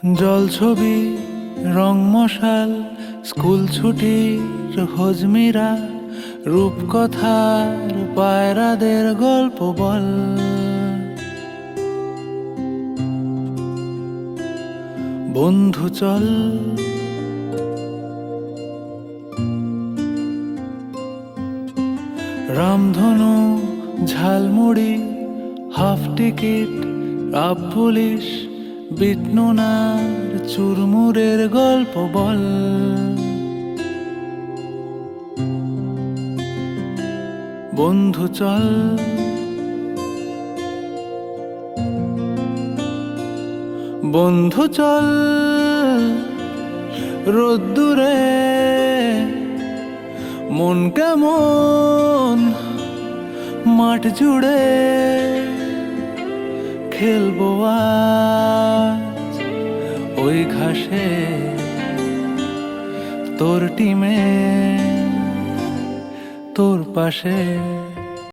জলছবি, রং মশাল, স্কুল ছুটির হজমিরা, রূপকথার পায়রাদের গল্প বল। বন্ধু চল, রামধনু, ঝালমুড়ি, হাফ টিকিট, আপ পুলিশ, বিটনুনার চুরমুরের গল্প বল। বন্ধু চল, বন্ধু চল, রোদ্দুরে মন কেমন মাঠ জুড়ে খেলবো আজ ওই ঘাসে তোর টিমে তোর পাশে।